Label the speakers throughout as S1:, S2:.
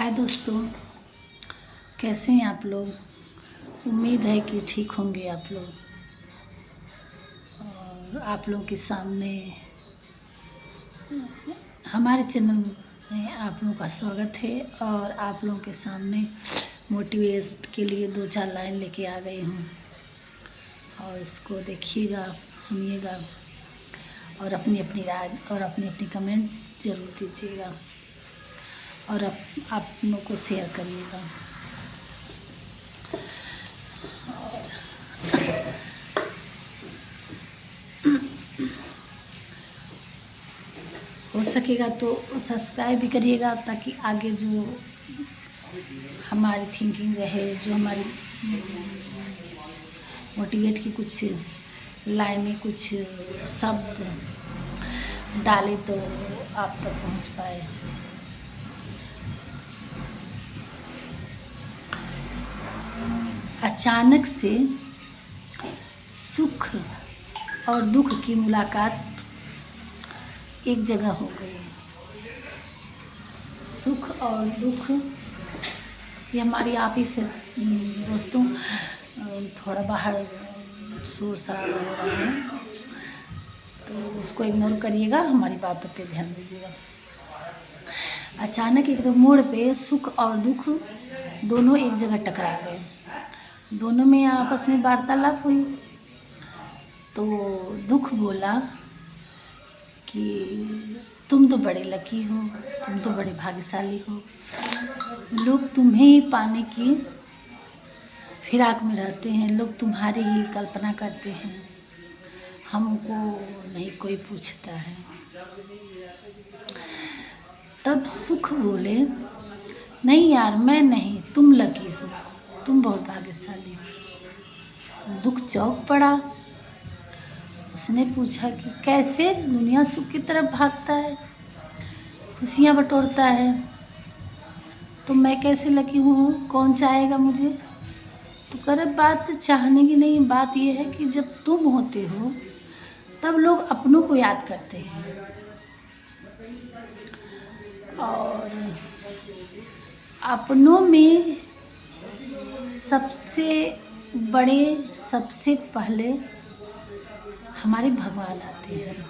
S1: हाय दोस्तों, कैसे हैं आप लोग। उम्मीद है कि ठीक होंगे आप लोग। और आप लोगों के सामने हमारे चैनल में आप लोगों का स्वागत है। और आप लोगों के सामने मोटिवेट के लिए 2-4 लाइन लेके आ गई हूँ। और इसको देखिएगा, सुनिएगा और अपनी अपनी राय और अपनी अपनी कमेंट ज़रूर दीजिएगा और आप लोगों को शेयर करिएगा। हो सकेगा तो सब्सक्राइब भी करिएगा, ताकि आगे जो हमारी थिंकिंग रहे, जो हमारी मोटिवेट की कुछ लाइनें, कुछ शब्द डाले तो आप तक पहुंच पाए। अचानक से सुख और दुख की मुलाकात एक जगह हो गई। सुख और दुख ये हमारी आप ही से दोस्तों। थोड़ा बाहर शोर शराबा हो रहा है तो उसको इग्नोर करिएगा, हमारी बातों पे ध्यान दीजिएगा। अचानक एक मोड़ पे सुख और दुख दोनों एक जगह टकरा गए। दोनों में आपस में वार्तालाप हुई तो दुख बोला कि तुम तो बड़े लकी हो, तुम तो बड़े भाग्यशाली हो। लोग तुम्हें ही पाने की फिराक में रहते हैं, लोग तुम्हारी ही कल्पना करते हैं, हमको नहीं कोई पूछता है। तब सुख बोले, नहीं यार, मैं नहीं, तुम लकी हो, तुम बहुत भाग्यशाली हो। दुख चौंक पड़ा। उसने पूछा कि कैसे? दुनिया सुख की तरफ भागता है, खुशियाँ बटोरता है, तो मैं कैसे लकी हूँ? कौन चाहेगा मुझे? तो करे बात चाहने की नहीं, बात यह है कि जब तुम होते हो तब लोग अपनों को याद करते हैं। और अपनों में सबसे बड़े, सबसे पहले हमारे भगवान आते हैं।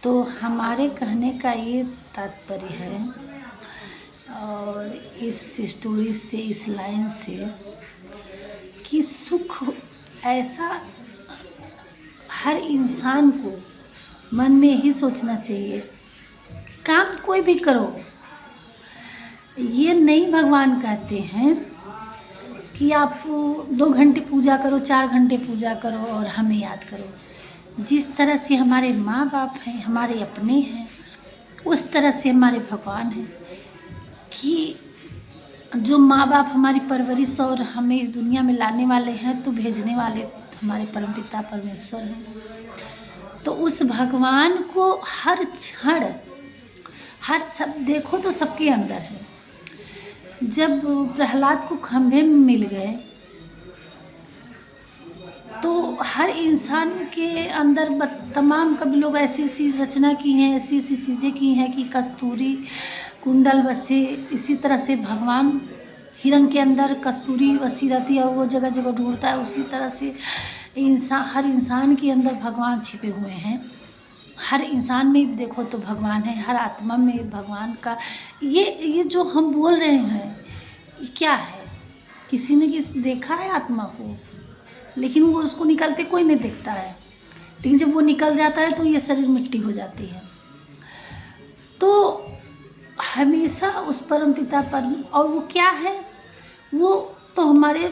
S1: तो हमारे कहने का ये तात्पर्य है, और इस स्टोरी से, इस लाइन से, कि सुख ऐसा हर इंसान को मन में ही सोचना चाहिए। काम कोई भी करो, ये नहीं भगवान कहते हैं कि आप 2 घंटे पूजा करो, 4 घंटे पूजा करो और हमें याद करो। जिस तरह से हमारे माँ बाप हैं, हमारे अपने हैं, उस तरह से हमारे भगवान हैं। कि जो माँ बाप हमारी परवरिश और हमें इस दुनिया में लाने वाले हैं, तो भेजने वाले हमारे परमपिता परमेश्वर हैं। तो उस भगवान को हर क्षण, हर सब देखो तो सबके अंदर है। जब प्रहलाद को खंभे में मिल गए तो हर इंसान के अंदर तमाम कभी लोग ऐसी ऐसी रचना की हैं, ऐसी ऐसी चीज़ें की हैं कि कस्तूरी कुंडल बसे। इसी तरह से भगवान हिरण के अंदर कस्तूरी बसी रहती है और वो जगह जगह ढूंढता है। उसी तरह से हर इंसान के अंदर भगवान छिपे हुए हैं। हर इंसान में देखो तो भगवान है, हर आत्मा में भगवान का। ये जो हम बोल रहे हैं, ये क्या है? किसी ने देखा है आत्मा को, लेकिन वो उसको निकलते कोई नहीं देखता है। लेकिन जब वो निकल जाता है तो ये शरीर मिट्टी हो जाती है। तो हमेशा उस परमपिता पर, और वो क्या है? वो तो हमारे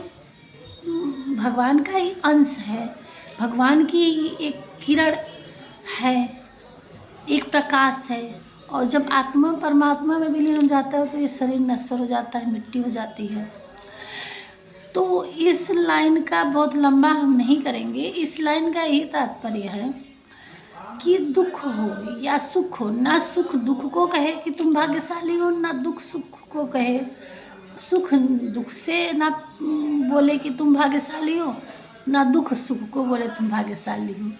S1: भगवान का ही अंश है, भगवान की एक किरण है, एक प्रकाश है। और जब आत्मा परमात्मा में विलीन हो जाता है तो ये शरीर नश्वर हो जाता है, मिट्टी हो जाती है। तो इस लाइन का बहुत लंबा हम नहीं करेंगे। इस लाइन का यही तात्पर्य है कि दुख हो या सुख हो, ना सुख दुख को कहे कि तुम भाग्यशाली हो, ना दुख सुख को कहे, सुख दुख से ना बोले कि तुम भाग्यशाली हो, ना दुख सुख को बोले तुम भाग्यशाली हो।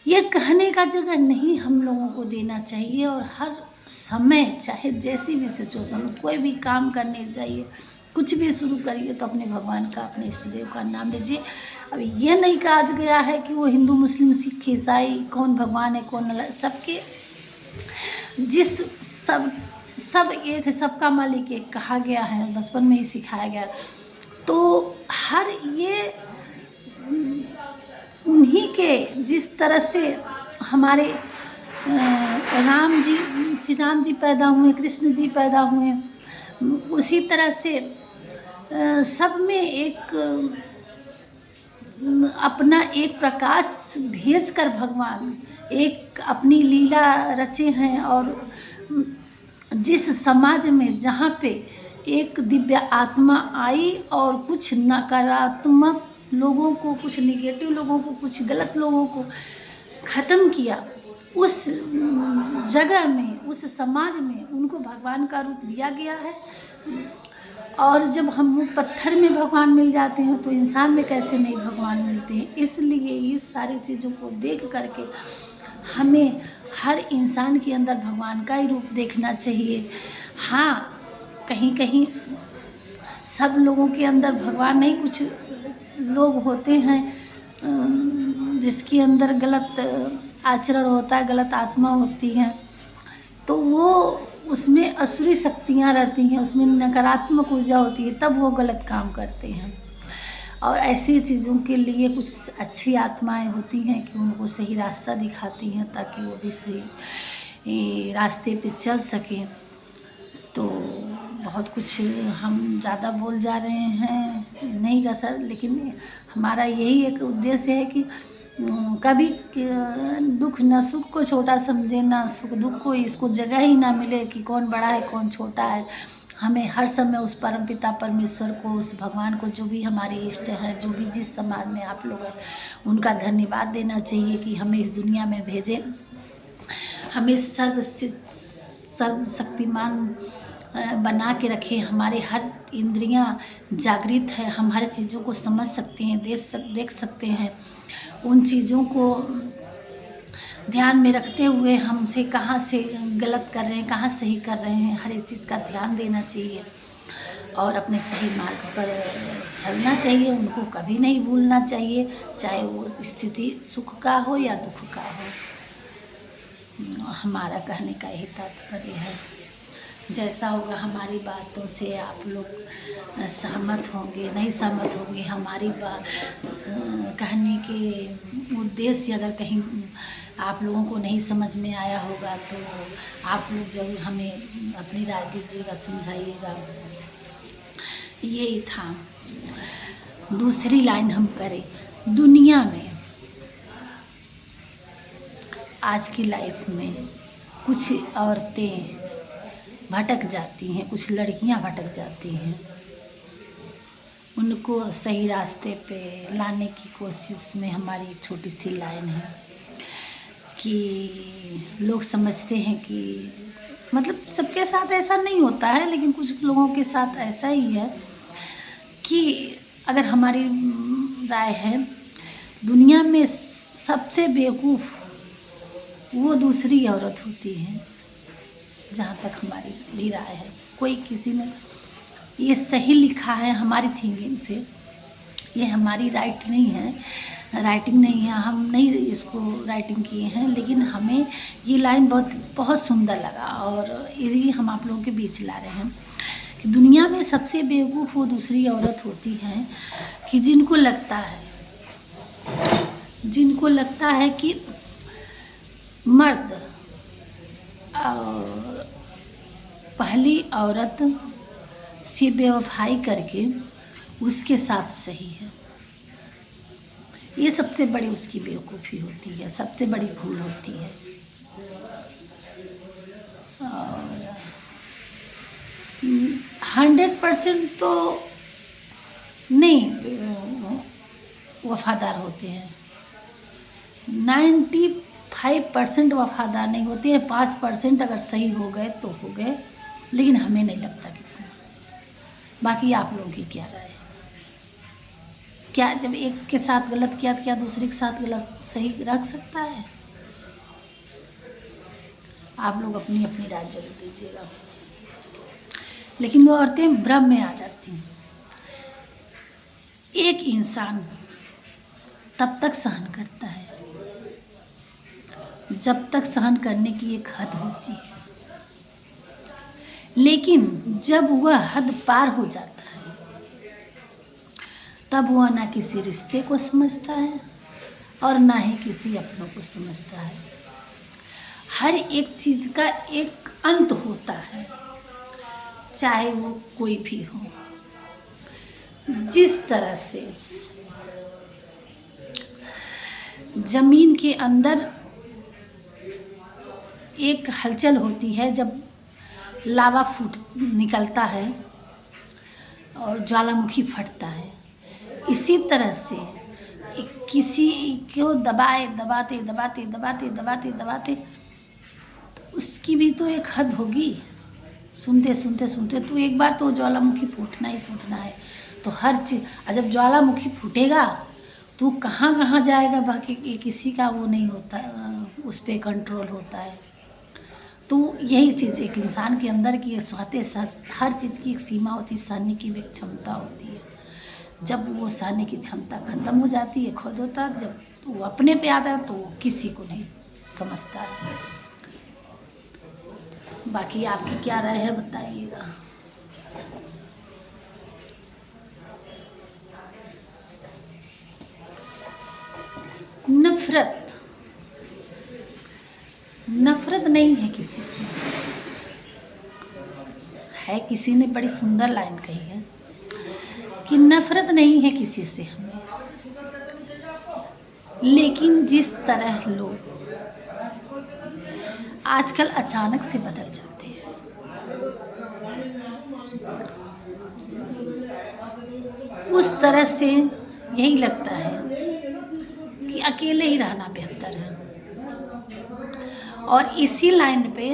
S1: ये कहने का जगह नहीं हम लोगों को देना चाहिए। और हर समय चाहे जैसी भी सिचुएशन हो, कोई भी काम करने जाइए, कुछ भी शुरू करिए तो अपने भगवान का, अपने इष्ट देव का नाम लीजिए। अब ये नहीं कहा गया है कि वो हिंदू मुस्लिम सिख ईसाई कौन भगवान है कौन अल्लाह, सबके जिस सब एक है, सबका मालिक एक कहा गया है, बचपन में ही सिखाया गया। तो हर ये उन्हीं के जिस तरह से हमारे श्री राम जी पैदा हुए, कृष्ण जी पैदा हुए, उसी तरह से सब में एक अपना एक प्रकाश भेज कर भगवान एक अपनी लीला रचे हैं। और जिस समाज में जहाँ पे एक दिव्य आत्मा आई और कुछ नकारात्मक लोगों को, कुछ निगेटिव लोगों को, कुछ गलत लोगों को ख़त्म किया, उस जगह में, उस समाज में उनको भगवान का रूप दिया गया है। और जब हम पत्थर में भगवान मिल जाते हैं तो इंसान में कैसे नहीं भगवान मिलते हैं। इसलिए इस सारी चीज़ों को देख करके हमें हर इंसान के अंदर भगवान का ही रूप देखना चाहिए। हाँ, कहीं कहीं सब लोगों के अंदर भगवान नहीं, कुछ लोग होते हैं जिसके अंदर गलत आचरण होता है, गलत आत्मा होती है, तो वो उसमें असुरी शक्तियाँ रहती हैं, उसमें नकारात्मक ऊर्जा होती है, तब वो गलत काम करते हैं। और ऐसी चीज़ों के लिए कुछ अच्छी आत्माएं होती हैं कि उनको सही रास्ता दिखाती हैं ताकि वो भी सही रास्ते पे चल सकें। तो बहुत कुछ हम ज़्यादा बोल जा रहे हैं, नहीं का सर, लेकिन हमारा यही एक उद्देश्य है कि कभी दुख न सुख को छोटा समझे, ना सुख दुख को इसको जगह ही ना मिले कि कौन बड़ा है कौन छोटा है। हमें हर समय उस परमपिता परमेश्वर को, उस भगवान को, जो भी हमारे इष्ट हैं, जो भी जिस समाज में आप लोग हैं, उनका धन्यवाद देना चाहिए कि हमें इस दुनिया में भेजे, हमें सर्वशक्तिमान बना के रखे। हमारे हर इंद्रियां जागृत है, हम हर चीज़ों को समझ सकते हैं, देख सकते हैं। उन चीज़ों को ध्यान में रखते हुए हमसे कहाँ से गलत कर रहे हैं, कहाँ सही कर रहे हैं, हर एक चीज़ का ध्यान देना चाहिए और अपने सही मार्ग पर चलना चाहिए। उनको कभी नहीं भूलना चाहिए, चाहे वो स्थिति सुख का हो या दुख का हो। हमारा कहने का यही तात्पर्य है। जैसा होगा हमारी बातों से आप लोग सहमत होंगे, नहीं सहमत होंगे, हमारी बात कहने के उद्देश्य अगर कहीं आप लोगों को नहीं समझ में आया होगा तो आप लोग ज़रूर हमें अपनी राय दीजिएगा, समझाइएगा। यही था। दूसरी लाइन हम करें, दुनिया में आज की लाइफ में कुछ औरतें भटक जाती हैं, कुछ लड़कियां भटक जाती हैं, उनको सही रास्ते पे लाने की कोशिश में हमारी एक छोटी सी लाइन है कि लोग समझते हैं कि मतलब सबके साथ ऐसा नहीं होता है, लेकिन कुछ लोगों के साथ ऐसा ही है कि अगर हमारी राय है, दुनिया में सबसे बेवकूफ़ वो दूसरी औरत होती है, जहाँ तक हमारी भी राय है। कोई किसी ने ये सही लिखा है हमारी थिंकिंग से, ये हमारी राइटिंग नहीं है, हम नहीं इसको राइटिंग किए हैं, लेकिन हमें ये लाइन बहुत सुंदर लगा और यही हम आप लोगों के बीच ला रहे हैं कि दुनिया में सबसे बेवकूफ़ वो दूसरी औरत होती है कि जिनको लगता है कि मर्द और पहली औरत से बेवफाई करके उसके साथ सही है। ये सबसे बड़ी उसकी बेवकूफ़ी होती है, सबसे बड़ी भूल होती है। और 100% तो नहीं वफादार होते हैं, 95% वफादार नहीं होते हैं, 5% अगर सही हो गए तो हो गए, लेकिन हमें नहीं लगता कि बाकी आप लोगों की क्या राय है? क्या जब एक के साथ गलत किया तो क्या दूसरे के साथ गलत सही रख सकता है? आप लोग अपनी अपनी राय जरूर दीजिएगा। लेकिन वो औरतें भ्रम में आ जाती हैं। एक इंसान तब तक सहन करता है जब तक सहन करने की एक हद होती है, लेकिन जब वह हद पार हो जाता है तब वह ना किसी रिश्ते को समझता है और ना ही किसी अपनों को समझता है। हर एक चीज़ का एक अंत होता है, चाहे वो कोई भी हो। जिस तरह से जमीन के अंदर एक हलचल होती है जब लावा फूट निकलता है और ज्वालामुखी फटता है, इसी तरह से किसी को दबाते उसकी भी तो एक हद होगी। सुनते तो एक बार तो ज्वालामुखी फूटना ही फूटना है। तो हर चीज़ जब ज्वालामुखी फूटेगा तो कहाँ कहाँ जाएगा, बाकी किसी का वो नहीं होता, उस पर कंट्रोल होता है। तो यही चीज़ एक इंसान के अंदर की सहते साथ हर चीज़ की एक सीमा होती है, सहने की भी एक क्षमता होती है। जब वो सहने की क्षमता ख़त्म हो जाती है, खुद होता है, जब वो अपने पे आता है तो वो किसी को नहीं समझता है। बाकी आपकी क्या राय है बताइएगा। नफरत नहीं है किसी से। है किसी ने बड़ी सुंदर लाइन कही है कि नफरत नहीं है किसी से हमें, लेकिन जिस तरह लोग आजकल अचानक से बदल जाते हैं, उस तरह से यही लगता है कि अकेले ही रहना बेहतर है। और इसी लाइन पे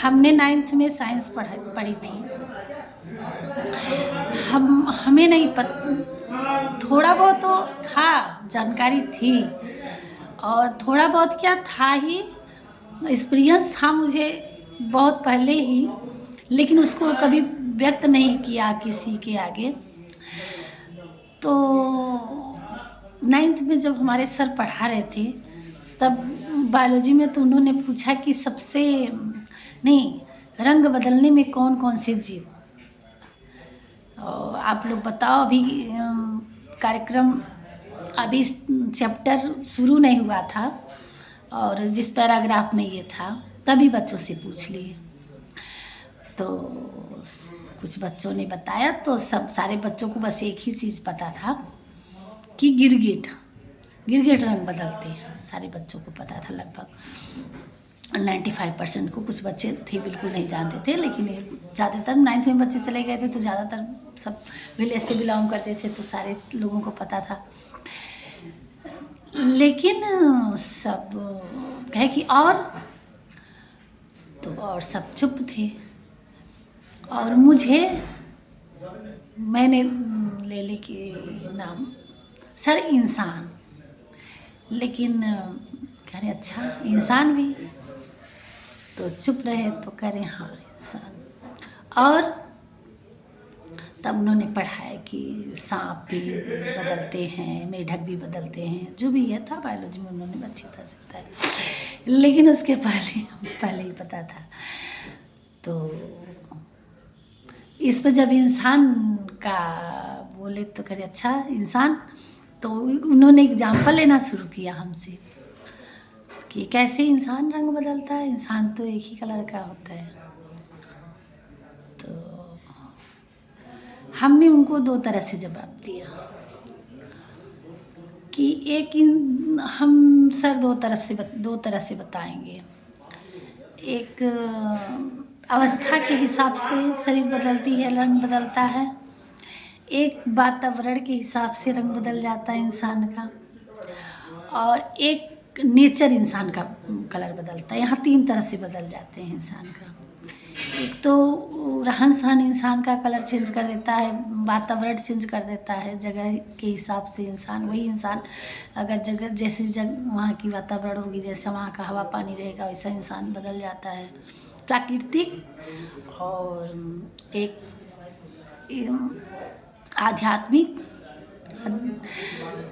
S1: हमने 9th में साइंस पढ़ी थी। हमें नहीं पता, थोड़ा बहुत तो था, जानकारी थी, और थोड़ा बहुत क्या था ही, एक्सपीरियंस था मुझे बहुत पहले ही, लेकिन उसको कभी व्यक्त नहीं किया किसी के आगे। तो 9th में जब हमारे सर पढ़ा रहे थे तब बायोलॉजी में तो उन्होंने पूछा कि सबसे रंग बदलने में कौन कौन से जीव, आप लोग बताओ। अभी कार्यक्रम, अभी चैप्टर शुरू नहीं हुआ था और जिस पैराग्राफ में ये था तभी बच्चों से पूछ लिए। तो कुछ बच्चों ने बताया, तो सारे बच्चों को बस एक ही चीज़ पता था कि गिरगिट रंग बदलते हैं। सारे बच्चों को पता था, लगभग 95% को। कुछ बच्चे थे बिल्कुल नहीं जानते थे, लेकिन ज़्यादातर 9th में बच्चे चले गए थे तो ज़्यादातर सब विलेज से बिलोंग करते थे, तो सारे लोगों को पता था। लेकिन सब कहे कि और सब चुप थे। और मैंने ले के नाम सर इंसान, लेकिन कह रहे अच्छा इंसान भी, तो चुप रहे। तो कह रहे हाँ इंसान। और तब उन्होंने पढ़ाया कि सांप भी बदलते हैं, मेढक भी बदलते हैं, जो भी है था बायोलॉजी में उन्होंने अच्छी तरह से बताया, लेकिन उसके पहले ही पता था। तो इस पर जब इंसान का बोले तो कह रहे अच्छा इंसान। तो उन्होंने एग्जाम्पल लेना शुरू किया हमसे कि कैसे इंसान रंग बदलता है, इंसान तो एक ही कलर का होता है। तो हमने उनको 2 तरह से जवाब दिया कि हम सर 2 तरह से बताएंगे। एक अवस्था के हिसाब से शरीर बदलती है, रंग बदलता है। एक वातावरण के हिसाब से रंग बदल जाता है इंसान का, और एक नेचर इंसान का कलर बदलता है। यहाँ 3 तरह से बदल जाते हैं इंसान का। एक तो रहन सहन इंसान का कलर चेंज कर देता है, वातावरण चेंज कर देता है, जगह के हिसाब से इंसान, वही इंसान अगर जगह जैसी जगह वहाँ की वातावरण होगी, जैसा वहाँ का हवा पानी रहेगा, वैसा इंसान बदल जाता है। प्राकृतिक और एक आध्यात्मिक,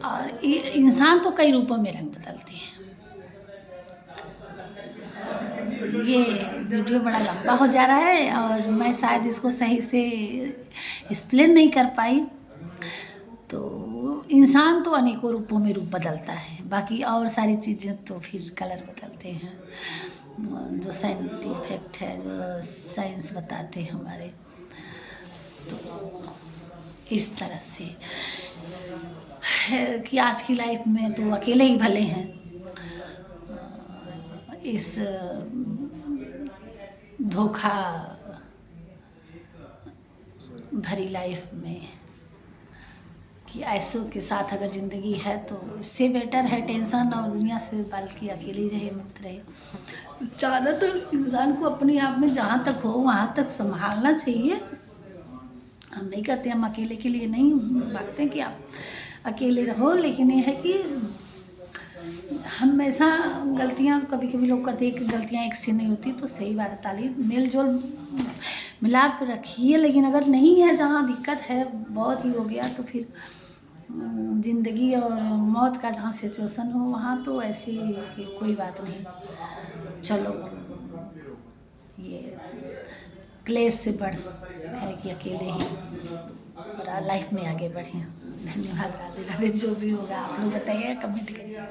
S1: और इंसान तो कई रूपों में रंग बदलते हैं। ये वीडियो बड़ा लंबा हो जा रहा है और मैं शायद इसको सही से एक्सप्लेन नहीं कर पाई। तो इंसान तो अनेकों रूपों में रूप बदलता है, बाकी और सारी चीज़ें तो फिर कलर बदलते हैं, जो साइंटिफिक है, जो साइंस बताते हैं हमारे। तो इस तरह से है कि आज की लाइफ में तो अकेले ही भले हैं। इस धोखा भरी लाइफ में कि ऐसों के साथ अगर ज़िंदगी है तो इससे बेटर है टेंशन और दुनिया से, बल्कि अकेले ही रहे, मुक्त रहे। ज़्यादातर इंसान को अपने आप में जहाँ तक हो वहाँ तक संभालना चाहिए। हम नहीं कहते, हम अकेले के लिए नहीं भागते कि आप अकेले रहो, लेकिन ये है कि हमेशा गलतियाँ कभी कभी लोग कहते हैं कि गलतियाँ एक से नहीं होती, तो सही बात है, ताली मेल जोल मिलाप रखिए। लेकिन अगर नहीं है, जहाँ दिक्कत है बहुत ही हो गया, तो फिर ज़िंदगी और मौत का जहाँ सिचुएशन हो वहाँ तो ऐसी कोई बात नहीं। चलो, ये क्लेश से बढ़ है कि अकेले ही लाइफ में आगे बढ़ें। धन्यवाद। राधे राधे। जो भी होगा आप लोग बताइए, कमेंट करिए।